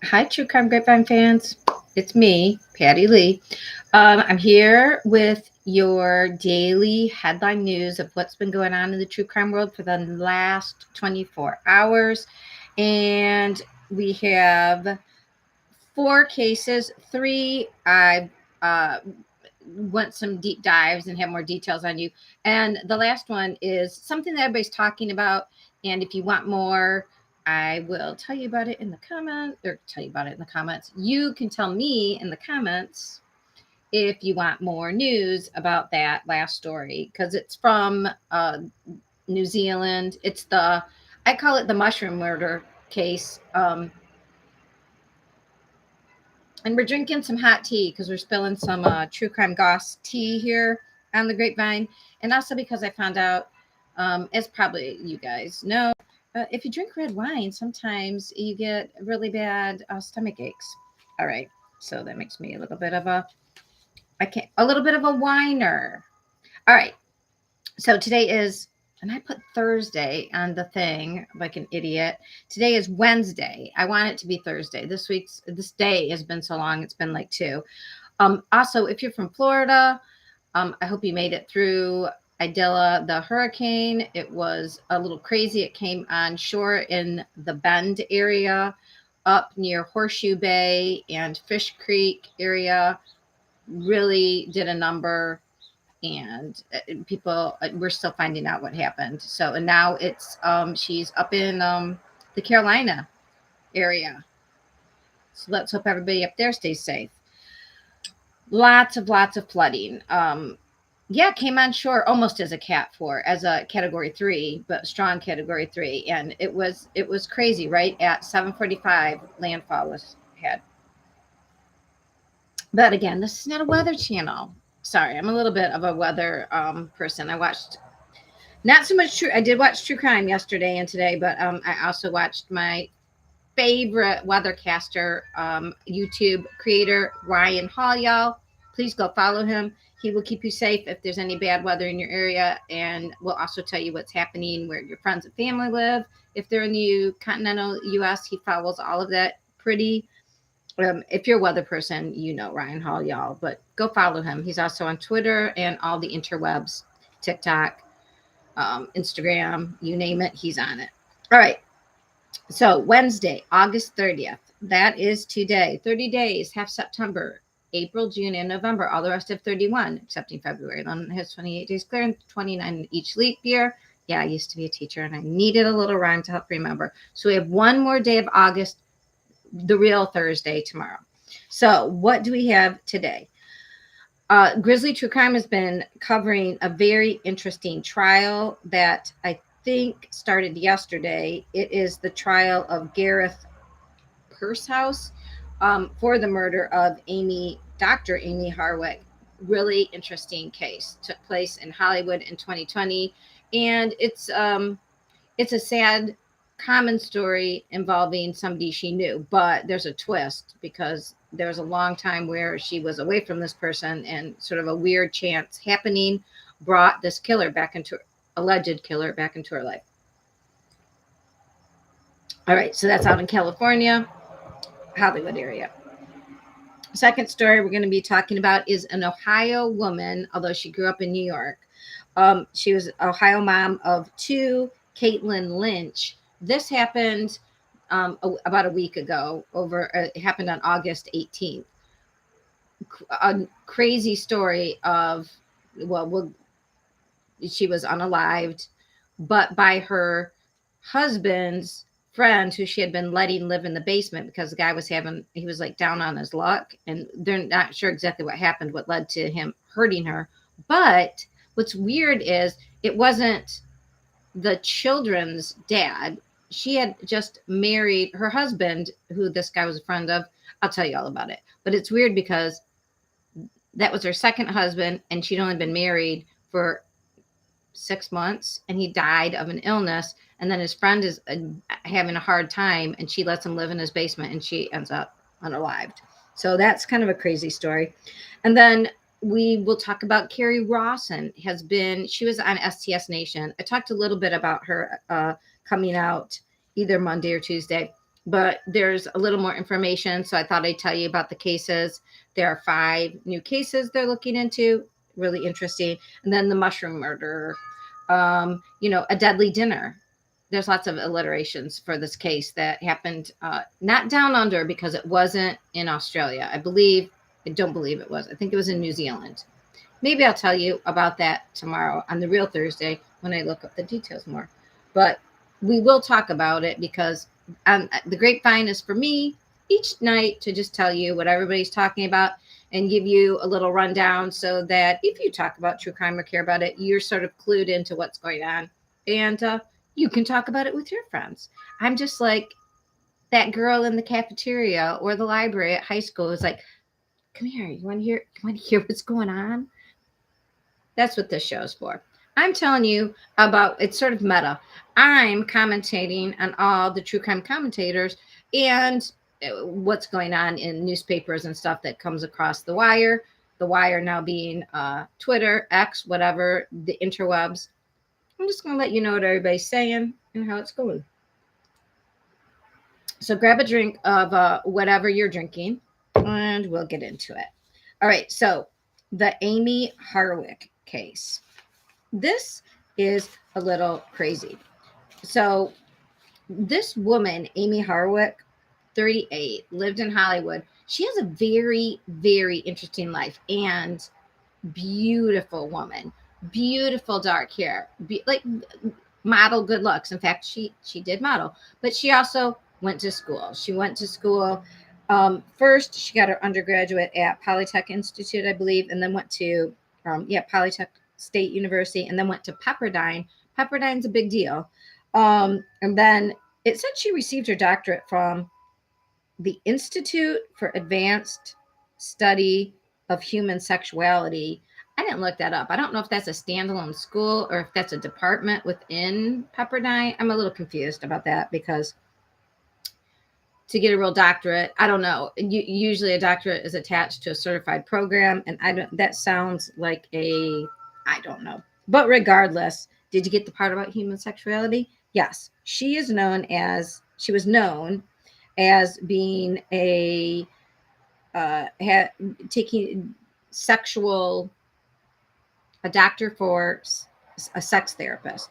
Hi, True Crime Grapevine fans. It's me, Patty Lee. I'm here with your daily headline news of what's been going on in the true crime world for the last 24 hours. And we have four cases. Three, I want some deep dives and have more details on you. And the last one is something that everybody's talking about. And if you want more, I will tell you about it in the comment or tell you about it in the comments. You can tell me in the comments if you want more news about that last story because it's from New Zealand. I call it the mushroom murder case. And we're drinking some hot tea because we're spilling some true crime goss tea here on the Grapevine. And also because I found out, as probably you guys know, if you drink red wine, sometimes you get really bad stomach aches. All right. So that makes me a little bit of a little bit of a whiner. All right. So today is, and I put Thursday on the thing like an idiot. Today is Wednesday. I want it to be Thursday. This day has been so long. It's been like 2. Also, if you're from Florida, I hope you made it through Idella, the hurricane. It was a little crazy. It came on shore in the Bend area up near Horseshoe Bay and Fish Creek area. Really did a number. And people, we're still finding out what happened. So, and now it's, she's up in the Carolina area. So let's hope everybody up there stays safe. Lots of flooding. Yeah, came on shore almost as a Cat 4, as a Category 3, but strong Category 3, and it was crazy. Right at 7:45, landfall was had. But again, this is not a weather channel. Sorry, I'm a little bit of a weather person. I watched not so much true. I did watch True Crime yesterday and today, but I also watched my favorite weathercaster, YouTube creator, Ryan Hall, y'all. Please go follow him. He will keep you safe if there's any bad weather in your area, and will also tell you what's happening, where your friends and family live. If they're in the continental U.S., he follows all of that pretty. If you're a weather person, you know Ryan Hall, y'all, but go follow him. He's also on Twitter and all the interwebs, TikTok, Instagram, you name it, he's on it. All right. So Wednesday, August 30th, that is today. 30 days, half September, April, June, and November. All the rest have 31, excepting February. London has 28 days clear and 29 each leap year. Yeah, I used to be a teacher and I needed a little rhyme to help remember. So we have one more day of August, the real Thursday tomorrow. So what do we have today? Grizzly True Crime has been covering a very interesting trial that I think started yesterday. It is the trial of Gareth Pursehouse for the murder of Dr. Amy Harwick. Really interesting case. Took place in Hollywood in 2020, and it's a sad common story involving somebody she knew, but there's a twist because there was a long time where she was away from this person, and sort of a weird chance happening brought this alleged killer back into her life. All right, so that's out in California, Hollywood area. Second story we're going to be talking about is an Ohio woman, although she grew up in New York. She was an Ohio mom of 2, Caitlin Lynch. This happened about a week ago. It happened on August 18th. A crazy story of, she was unalived, but by her husband's friend, who she had been letting live in the basement because the guy he was like down on his luck, and they're not sure exactly what happened, what led to him hurting her. But what's weird is it wasn't the children's dad. She had just married her husband, who this guy was a friend of. I'll tell you all about it. But it's weird because that was her second husband, and she'd only been married for 6 months, and he died of an illness. And then his friend is having a hard time, and she lets him live in his basement, and she ends up unalived. So that's kind of a crazy story. And then we will talk about Carrie Rawson. She was on STS Nation. I talked a little bit about her coming out either Monday or Tuesday. but there's a little more information. So I thought I'd tell you about the cases. There are 5 new cases they're looking into. Really interesting. And then the mushroom murder, a deadly dinner. There's lots of alliterations for this case that happened not down under, because it wasn't in Australia. I don't believe it was. I think it was in New Zealand. Maybe I'll tell you about that tomorrow on the Real Thursday when I look up the details more. But we will talk about it, because the Grapevine is for me each night to just tell you what everybody's talking about and give you a little rundown, so that if you talk about true crime or care about it, you're sort of clued into what's going on, and you can talk about it with your friends. I'm just like that girl in the cafeteria or the library at high school is like, come here, you want to hear what's going on? That's what this show is for. I'm telling you about, it's sort of meta. I'm commentating on all the true crime commentators and what's going on in newspapers and stuff that comes across the wire. The wire now being Twitter, X, whatever, the interwebs. I'm just going to let you know what everybody's saying and how it's going. So grab a drink of whatever you're drinking, and we'll get into it. All right, so the Amy Harwick case. This is a little crazy. So this woman, Amy Harwick, 38, lived in Hollywood. She has a very, very interesting life, and beautiful woman, beautiful dark hair, like model good looks. In fact, she did model, but she also went to school. First, she got her undergraduate at Polytech Institute, I believe, and then went to Polytech State University, and then went to Pepperdine. Pepperdine's a big deal. And then it said she received her doctorate from the Institute for Advanced Study of Human Sexuality. I didn't look that up. I don't know if that's a standalone school or if that's a department within Pepperdine. I'm a little confused about that, because to get a real doctorate, I don't know. Usually a doctorate is attached to a certified program, and that sounds like I don't know. But regardless, did you get the part about human sexuality? Yes. She was known as being taking a doctor for a sex therapist.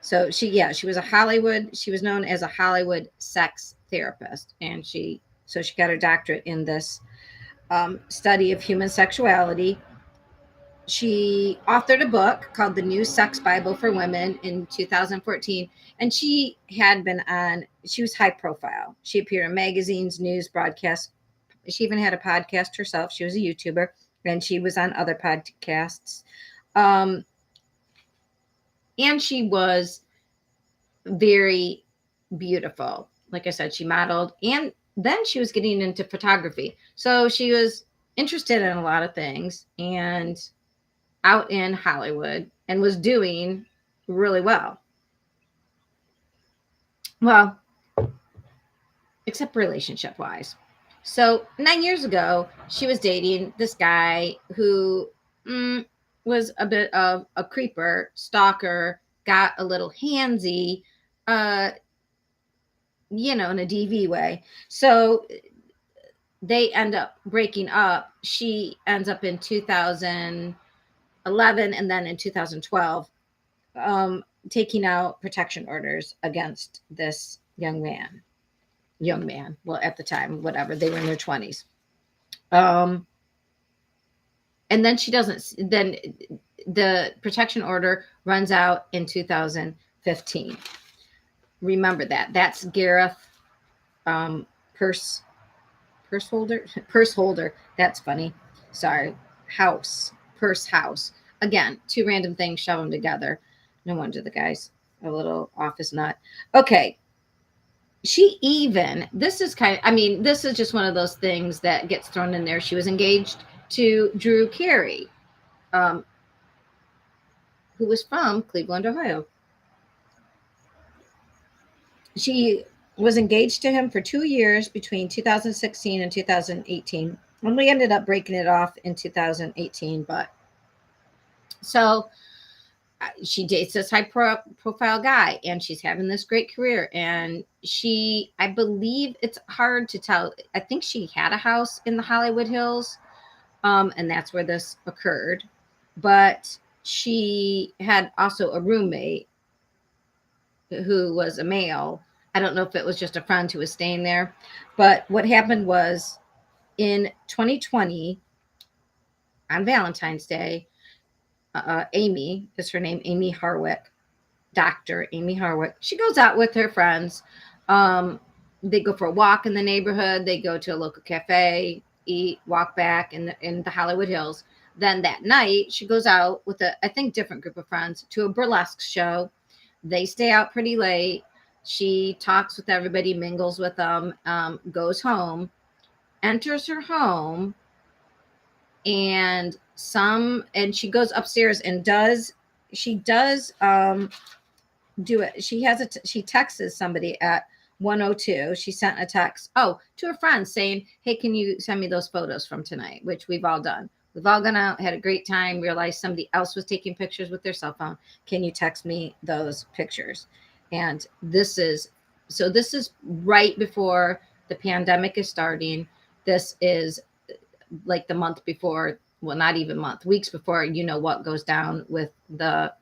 So she was known as a Hollywood sex therapist, and she got her doctorate in this study of human sexuality. She authored a book called The New Sex Bible for Women in 2014, and she was high profile. She appeared in magazines, news, broadcasts. She even had a podcast herself. She was a YouTuber, and she was on other podcasts. And she was very beautiful. Like I said, she modeled, and then she was getting into photography. So she was interested in a lot of things, and out in Hollywood, and was doing really well. Well, except relationship wise. So 9 years ago, she was dating this guy who was a bit of a creeper, stalker, got a little handsy, in a DV way. So they end up breaking up. She ends up in 2011, and then in 2012, taking out protection orders against this young man. Well, at the time, whatever, they were in their 20s. And then then the protection order runs out in 2015. Remember that. That's Gareth Purse Holder. That's funny. Sorry. Purse House. Again, 2 random things, shove them together. No wonder the guy's a little off his nut. Okay. This is just one of those things that gets thrown in there. She was engaged to Drew Carey, who was from Cleveland, Ohio. She was engaged to him for 2 years between 2016 and 2018. And we ended up breaking it off in 2018. But so she dates this high profile guy, and she's having this great career. And I believe, it's hard to tell, I think she had a house in the Hollywood Hills, and that's where this occurred. But she had also a roommate who was a male. I don't know if it was just a friend who was staying there. But what happened was, in 2020, on Valentine's Day, Amy is her name, Amy Harwick, Dr. Amy Harwick. She goes out with her friends. They go for a walk in the neighborhood. They go to a local cafe, eat, walk back in the Hollywood Hills. Then that night, she goes out with I think, different group of friends to a burlesque show. They stay out pretty late. She talks with everybody, mingles with them, goes home, enters her home, and she goes upstairs and she does do it. She texts somebody at 102. She sent a text to her friends saying, hey, can you send me those photos from tonight? Which we've all done. We've all gone out, had a great time, realized somebody else was taking pictures with their cell phone. Can you text me those pictures? And this is right before the pandemic is starting. This is like the month before, well, not even month, weeks before, what goes down with the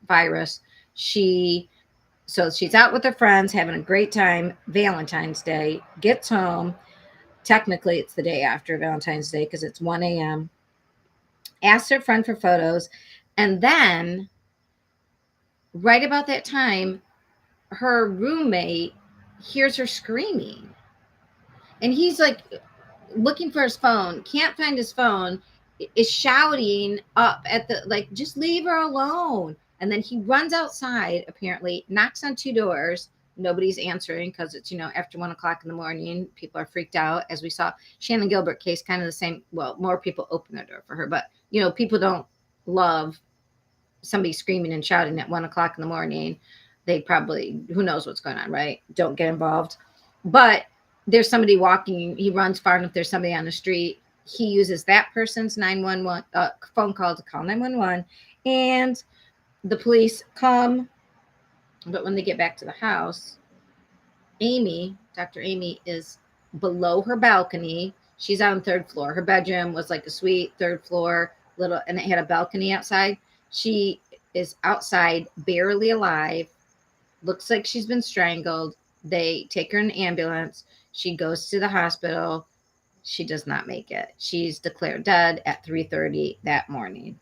virus. So she's out with her friends, having a great time, Valentine's Day, gets home. Technically, it's the day after Valentine's Day because it's 1 a.m. Asks her friend for photos. And then, right about that time, her roommate hears her screaming. And he's like looking for his phone, can't find his phone, is shouting up at just leave her alone. And then he runs outside, apparently, knocks on 2 doors. Nobody's answering because it's, after 1 o'clock in the morning. People are freaked out. As we saw, Shannon Gilbert case, kind of the same. Well, more people open their door for her. But, people don't love somebody screaming and shouting at 1 o'clock in the morning. They probably, who knows what's going on, right? Don't get involved. But there's somebody walking. He runs far enough. There's somebody on the street. He uses that person's 911 phone call to call 911. And the police come, but when they get back to the house, Dr. Amy, is below her balcony. She's on the 3rd floor. Her bedroom was like a suite, 3rd floor, and it had a balcony outside. She is outside, barely alive. Looks like she's been strangled. They take her in an ambulance. She goes to the hospital. She does not make it. She's declared dead at 3:30 that morning.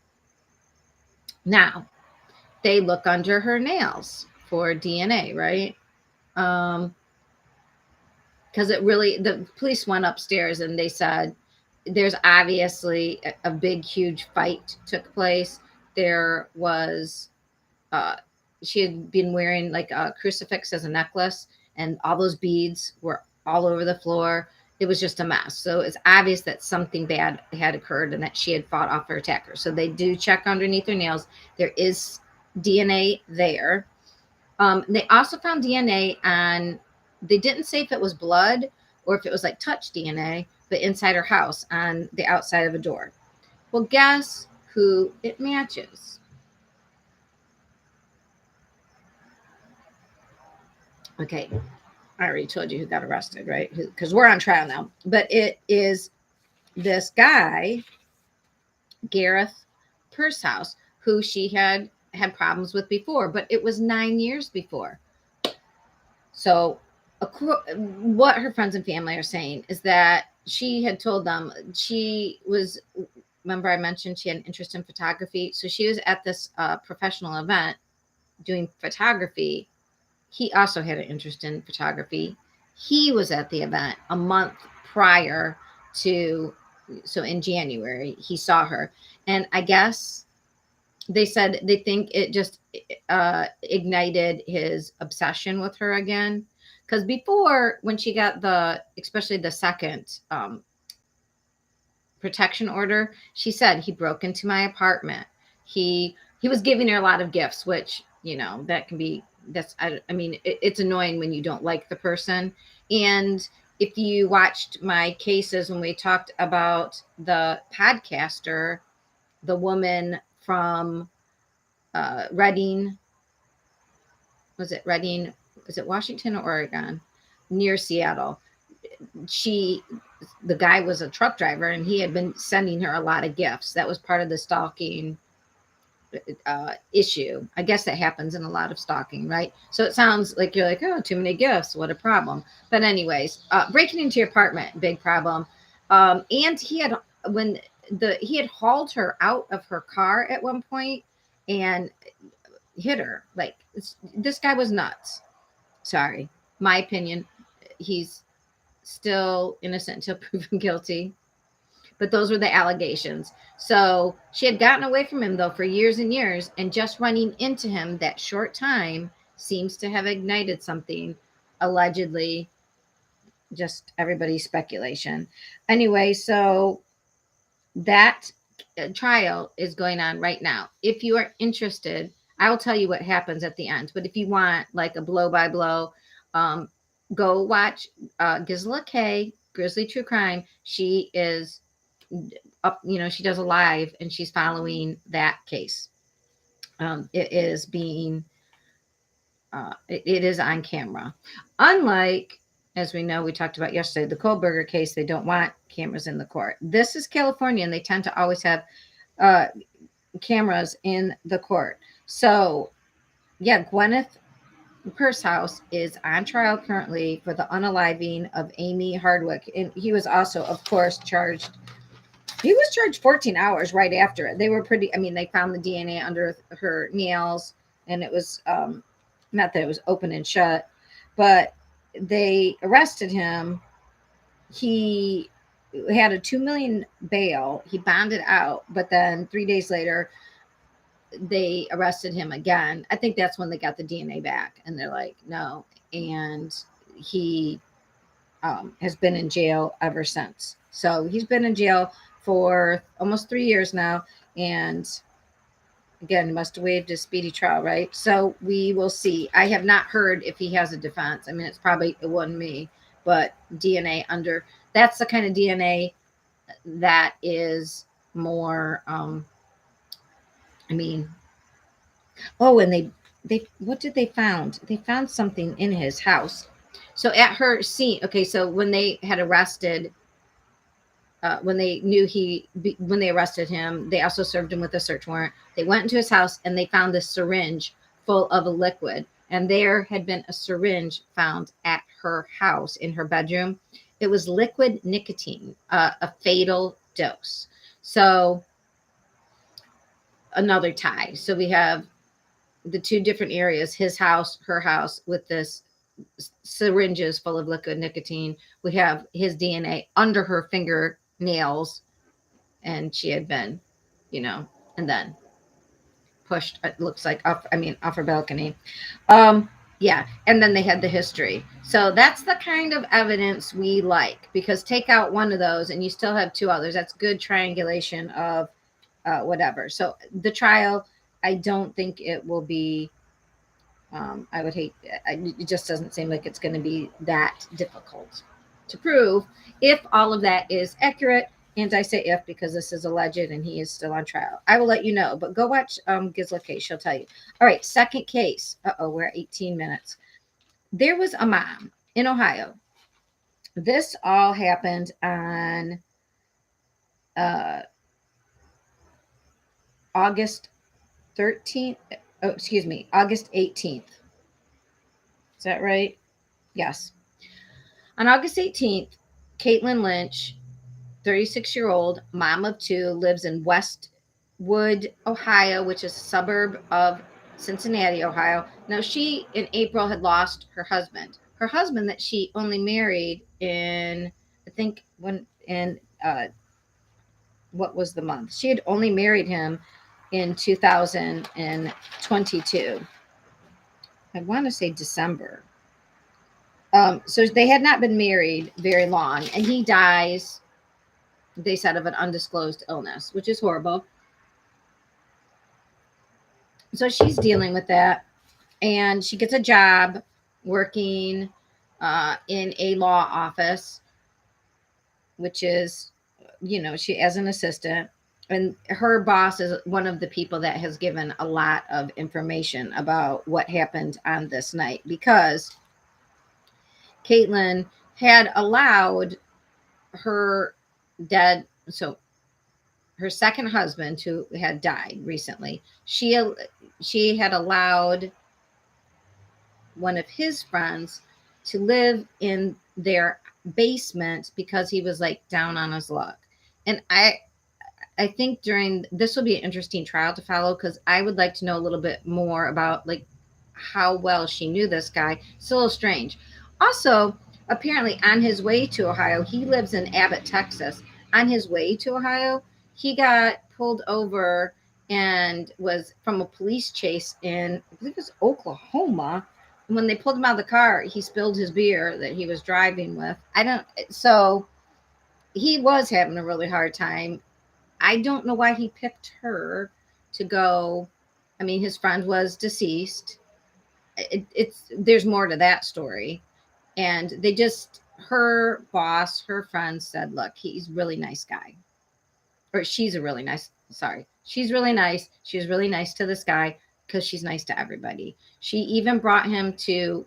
Now, they look under her nails for DNA, right? Because the police went upstairs and they said there's obviously a big, huge fight took place. There was, she had been wearing like a crucifix as a necklace, and all those beads were all over the floor. It was just a mess. So it's obvious that something bad had occurred and that she had fought off her attacker. So they do check underneath her nails. There is DNA there. They also found DNA on, they didn't say if it was blood or if it was like touch DNA, but inside her house on the outside of a door. Well, guess who it matches? Okay, I already told you who got arrested, right? Because we're on trial now. But it is this guy, Gareth Pursehouse, who she had problems with before, but it was 9 years before. So what her friends and family are saying is that she had told them remember I mentioned she had an interest in photography. So she was at this professional event doing photography. He also had an interest in photography. He was at the event a month prior to, so in January, he saw her. And I guess they said they think it just ignited his obsession with her again. Because before, when she got especially the second protection order, she said he broke into my apartment. He was giving her a lot of gifts, which, that can be, it's annoying when you don't like the person. And if you watched my cases when we talked about the podcaster, the woman from Reading, was it Reading? Is it Washington or Oregon? Near Seattle. She, the guy was a truck driver and he had been sending her a lot of gifts. That was part of the stalking issue. I guess that happens in a lot of stalking, right? So it sounds like you're like, oh, too many gifts. What a problem. But anyways, breaking into your apartment, big problem. And he had, when he had hauled her out of her car at one point and hit her. Like, this guy was nuts. Sorry, my opinion. He's still innocent until proven guilty. But those were the allegations. So she had gotten away from him, though, for years and years. And just running into him that short time seems to have ignited something, allegedly. Just everybody's speculation. Anyway, so that trial is going on right now. If you are interested, I will tell you what happens at the end. But if you want like a blow by blow, go watch Gisela K, Grizzly True Crime. She is up, she does a live and she's following that case. It is being, it is on camera. Unlike, as we know, we talked about yesterday, the Kohlberger case, they don't want cameras in the court. This is California, and they tend to always have cameras in the court. So, yeah, Gwyneth Pursehouse is on trial currently for the unaliving of Amy Hardwick. And he was also, of course, charged. He was charged 14 hours right after it. They were pretty, I mean, they found the DNA under her nails, and it was, not that it was open and shut, but they arrested him. He had a 2 million bail. He bonded out, but then 3 days later, they arrested him again. I think that's when they got the DNA back, and they're like, no. And he has been in jail ever since. So he's been in jail for almost 3 years now, and again, he must have waived his speedy trial, right? So we will see. I have not heard if he has a defense. I mean, it wasn't me, but DNA under, that's the kind of DNA that is more, I mean, oh, and they, what did they found? They found something in his house. So at her scene, okay, so when they had arrested, when they knew when they arrested him, they also served him with a search warrant. They went into his house and they found this syringe full of a liquid. And there had been a syringe found at her house in her bedroom. It was liquid nicotine, a fatal dose. So another tie. So we have the two different areas, his house, her house, with this syringes full of liquid nicotine. We have his DNA under her fingernails, and she had been, and then pushed, it looks like, off her balcony. Yeah, and then they had the history. So that's the kind of evidence we like, because take out one of those and you still have two others. That's good triangulation of whatever. So the trial, I don't think it will be, I would hate, it just doesn't seem like it's going to be that difficult to prove if all of that is accurate. And I say if because this is alleged and he is still on trial. I will let you know, but go watch Gisela case. She'll tell you. All right, second case. We're at 18 minutes. There was a mom in Ohio. This all happened on August 13th. Oh, excuse me, August 18th. Is that right? Yes. On August 18th, Caitlin Lynch, 36-year-old, mom of two, lives in Westwood, Ohio, which is a suburb of Cincinnati, Ohio. Now, she, in April, had lost her husband. Her husband that she only married in, I think, what was the month? She had only married him in 2022. I want to say December. So they had not been married very long, and he dies, they said, of an undisclosed illness, which is horrible. So she's dealing with that, and she gets a job working in a law office, which is, she, as an assistant. and her boss is one of the people that has given a lot of information about what happened on this night, because Caitlin had allowed her dead, so her second husband, who had died recently, she had allowed one of his friends to live in their basement because he was like down on his luck. And I think during this will be an interesting trial to follow, because I would like to know a little bit more about like how well she knew this guy. It's a little strange. Also, apparently on his way to Ohio, he lives in Abbott, Texas. On his way to Ohio, he got pulled over and was from a police chase in, I believe it was Oklahoma. And when they pulled him out of the car, he spilled his beer that he was driving with. I don't, so he was having a really hard time. I don't know why he picked her to go. I mean, his friend was deceased. It's there's more to that story, and they just her boss, her friend said, "Look, he's a really nice guy, or she's a really nice. Sorry, she's really nice. She's really nice to this guy because she's nice to everybody. She even brought him to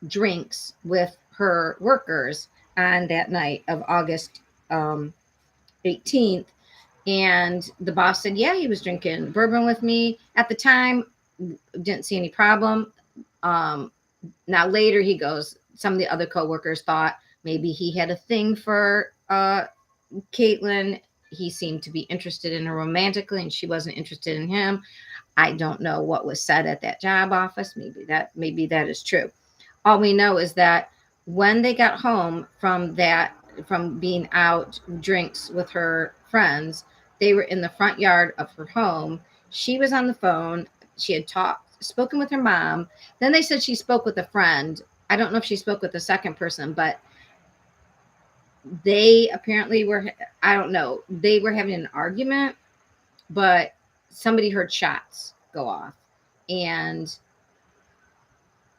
drinks with her workers on that night of August 18th." And the boss said, yeah, he was drinking bourbon with me. At the time, didn't see any problem. Um, Now later he goes, some of the other coworkers thought maybe he had a thing for Caitlin. He seemed to be interested in her romantically, and she wasn't interested in him. I don't know what was said at that job office. Maybe that is true. All we know is that when they got home from being out drinks with her friends, they were in the front yard of her home. She was on the phone. She had spoken with her mom. Then they said she spoke with a friend. I don't know if she spoke with the second person, but they apparently were, I don't know, they were having an argument, but somebody heard shots go off. And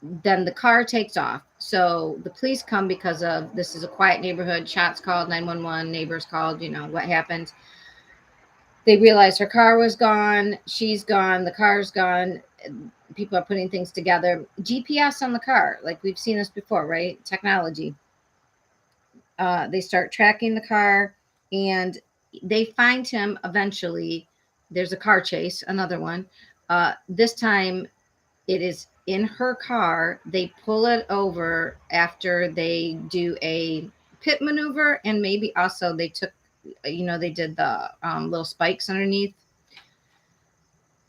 then the car takes off. So the police come because of this is a quiet neighborhood. Shots called, 911, neighbors called, what happened. They realized her car was gone. She's gone. The car's gone. People are putting things together. GPS on the car, like we've seen this before, right? Technology. They start tracking the car, and they find him eventually. There's a car chase, another one. This time it is in her car. They pull it over after they do a pit maneuver, and maybe also they took, they did the little spikes underneath.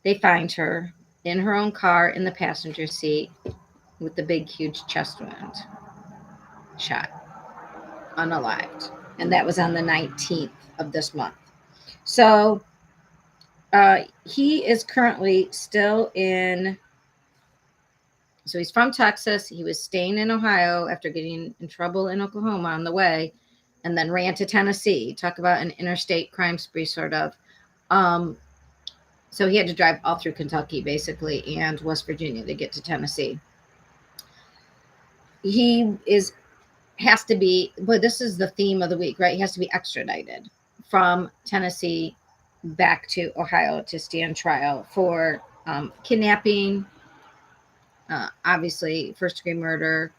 They find her in her own car in the passenger seat with the big, huge chest wound, shot, unalived. And that was on the 19th of this month. So he is currently still in. So he's from Texas. He was staying in Ohio after getting in trouble in Oklahoma on the way, and then ran to Tennessee. Talk about an interstate crime spree, sort of. So he had to drive all through Kentucky, basically, and West Virginia to get to Tennessee. He has to be, but this is the theme of the week, right? He has to be extradited from Tennessee back to Ohio to stand trial for kidnapping, obviously first-degree murder,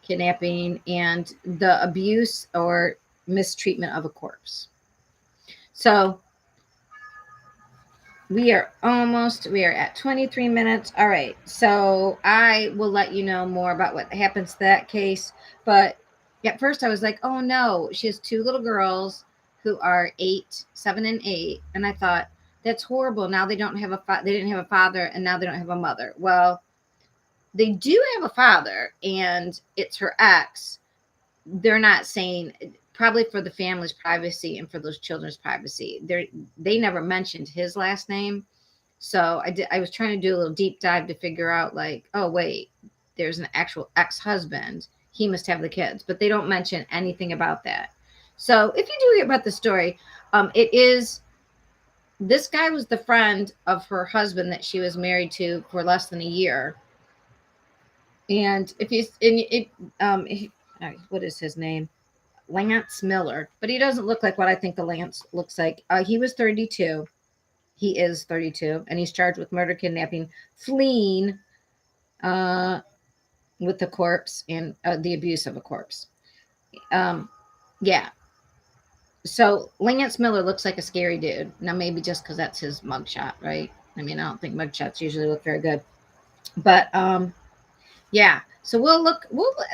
kidnapping, and the abuse or mistreatment of a corpse. So we are at 23 minutes. All right. So I will let you know more about what happens to that case. But at first I was like, oh no, she has two little girls who are 8, 7, and 8. And I thought, that's horrible. Now they don't have they didn't have a father, and now they don't have a mother. Well, they do have a father, and it's her ex. They're not saying, probably for the family's privacy and for those children's privacy, they never mentioned his last name. So I was trying to do a little deep dive to figure out, like, oh wait, there's an actual ex-husband. He must have the kids, but they don't mention anything about that. So if you do hear about the story, this guy was the friend of her husband that she was married to for less than a year. And if he's in it, what is his name? Lance Miller, but he doesn't look like what I think the Lance looks like. He was 32. He is 32, and he's charged with murder, kidnapping, fleeing uh, with the corpse, and the abuse of a corpse. Um, yeah. So Lance Miller looks like a scary dude. Now, maybe just because that's his mugshot, right? I mean, I don't think mugshots usually look very good. But yeah. So we'll look.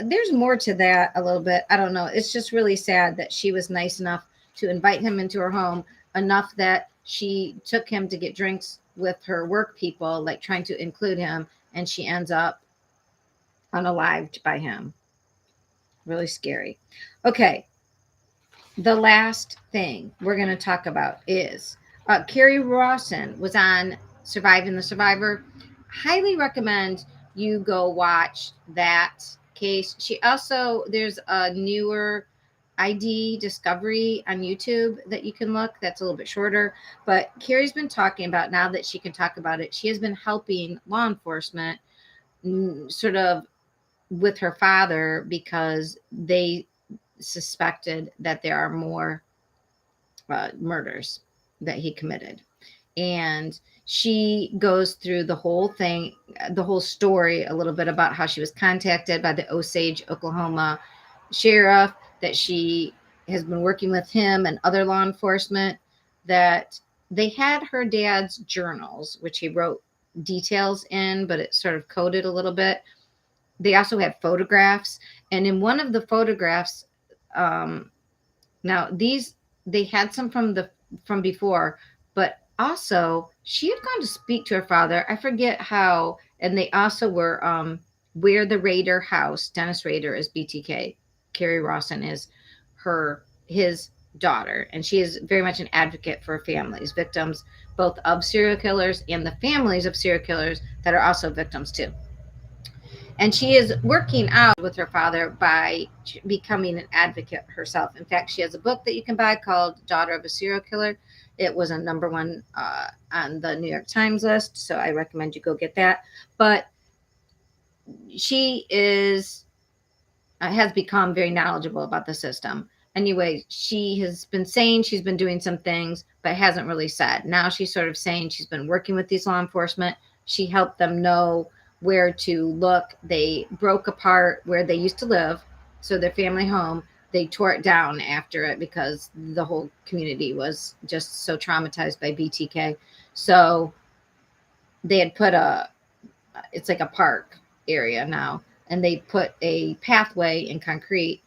There's more to that a little bit. I don't know. It's just really sad that she was nice enough to invite him into her home, enough that she took him to get drinks with her work people, like trying to include him, and she ends up unalived by him. Really scary. Okay. The last thing we're going to talk about is Carrie Rawson was on Surviving the Survivor. Highly recommend you go watch that case. She also, there's a newer ID discovery on YouTube that you can look that's a little bit shorter. But Carrie's been talking about, now that she can talk about it, she has been helping law enforcement sort of with her father because they suspected that there are more murders that he committed. And she goes through the whole thing, the whole story, a little bit about how she was contacted by the Osage, Oklahoma sheriff, that she has been working with him and other law enforcement, that they had her dad's journals, which he wrote details in, but it sort of coded a little bit. They also had photographs. And in one of the photographs, um, now these, they had some from before, but also she had gone to speak to her father. I forget how, and they also were where the Rader house, Dennis Rader is BTK. Carrie Rawson is his daughter, and she is very much an advocate for families, victims both of serial killers and the families of serial killers that are also victims too. And she is working out with her father by becoming an advocate herself. In fact, she has a book that you can buy called Daughter of a Serial Killer. It was a number one on the New York Times list, so I recommend you go get that. But she has become very knowledgeable about the system. Anyway, she has been saying she's been doing some things, but hasn't really said. Now she's sort of saying she's been working with these law enforcement. She helped them know where to look. They broke apart where they used to live, so their family home. They tore it down after it because the whole community was just so traumatized by BTK. So they had put it's like a park area now, and they put a pathway in concrete.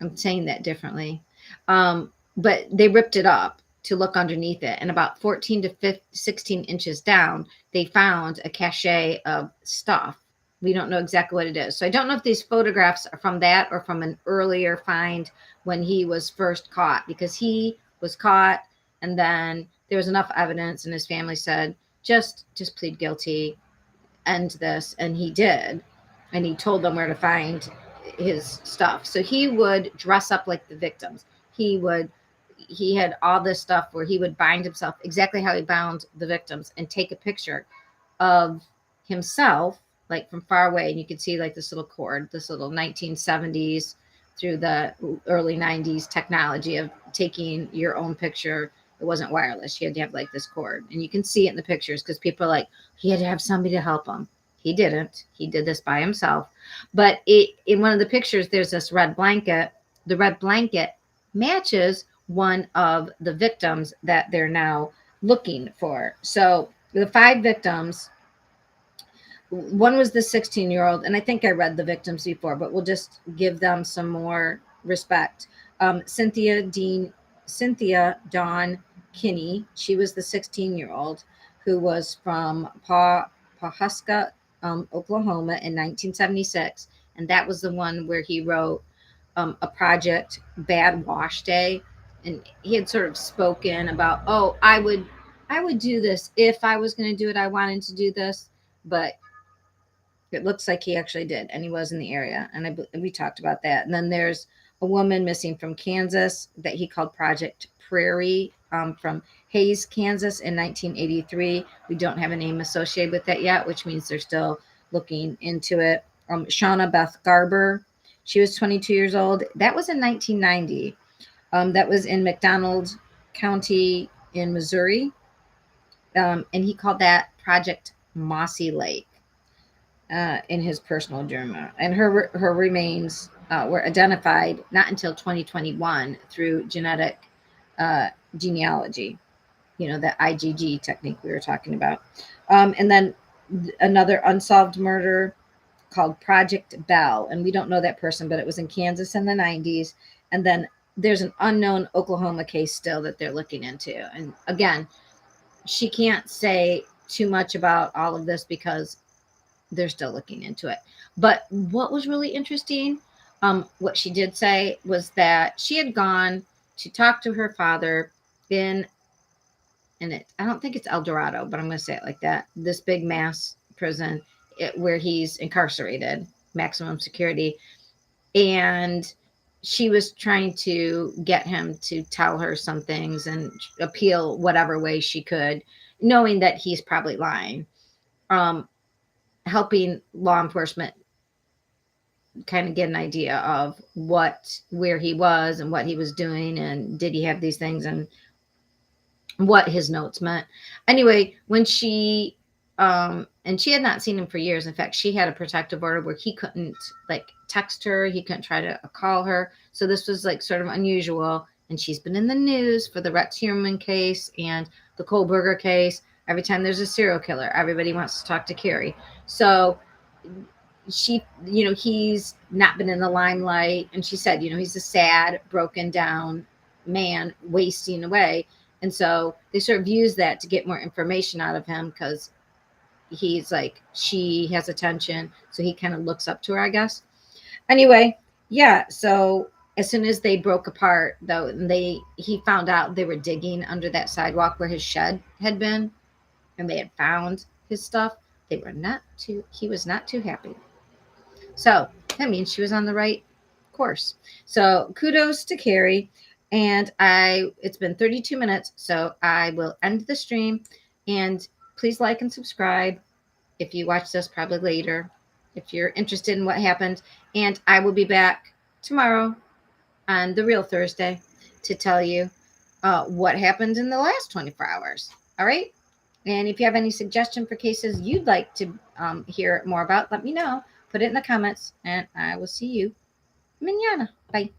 I'm saying that differently. But they ripped it up to look underneath it. And about 14 to 16 inches down, they found a cache of stuff. We don't know exactly what it is. So I don't know if these photographs are from that or from an earlier find when he was first caught, because he was caught and then there was enough evidence and his family said, just plead guilty, end this. And he did. And he told them where to find his stuff. So he would dress up like the victims. He had all this stuff where he would bind himself exactly how he bound the victims and take a picture of himself, like from far away. And you could see like this little cord, this little 1970s through the early 90s technology of taking your own picture. It wasn't wireless. You had to have like this cord. And you can see it in the pictures because people are like, he had to have somebody to help him. He didn't. He did this by himself. But in one of the pictures, there's this red blanket. The red blanket matches one of the victims that they're now looking for. So the 5 victims, one was the 16-year-old, and I think I read the victims before, but we'll just give them some more respect. Cynthia Dawn Kinney, she was the 16-year-old who was from Pawhuska, Oklahoma in 1976. And that was the one where he wrote a project, Bad Wash Day. And he had sort of spoken about, oh, I would do this if I was going to do it. I wanted to do this, but it looks like he actually did, and he was in the area. And we talked about that. And then there's a woman missing from Kansas that he called Project Prairie, from Hayes, Kansas in 1983. We don't have a name associated with that yet, which means they're still looking into it. Shauna Beth Garber, She was 22 years old. That was in 1990. That was in McDonald County in Missouri. And he called that Project Mossy Lake in his personal journal. And her remains were identified not until 2021 through genetic uh, genealogy, the IgG technique we were talking about. And then another unsolved murder called Project Bell. And we don't know that person, but it was in Kansas in the 90s. And then there's an unknown Oklahoma case still that they're looking into. And again, she can't say too much about all of this because they're still looking into it. But what was really interesting, what she did say was that she had gone to talk to her father in, and I don't think it's El Dorado, but I'm going to say it like that. This big mass prison where he's incarcerated, maximum security. And she was trying to get him to tell her some things and appeal whatever way she could, knowing that he's probably lying. Helping law enforcement kind of get an idea of where he was and what he was doing and did he have these things and what his notes meant. Anyway, when and she had not seen him for years. In fact, she had a protective order where he couldn't like text her, he couldn't try to call her. So this was like sort of unusual. And she's been in the news for the Rex Human case and the Kohlberger case. Every time there's a serial killer, everybody wants to talk to Carrie. So he's not been in the limelight. And she said, he's a sad, broken down man wasting away. And so they sort of use that to get more information out of him because he's like, she has attention. So he kind of looks up to her, I guess. Anyway, yeah. So as soon as they broke apart, though, he found out they were digging under that sidewalk where his shed had been, and they had found his stuff. He was not too happy. So that means she was on the right course. So kudos to Carrie. And it's been 32 minutes, so I will end the stream. And please like and subscribe if you watch this probably later, if you're interested in what happened. And I will be back tomorrow on the real Thursday to tell you what happened in the last 24 hours. All right. And if you have any suggestion for cases you'd like to hear more about, let me know. Put it in the comments, and I will see you mañana. Bye.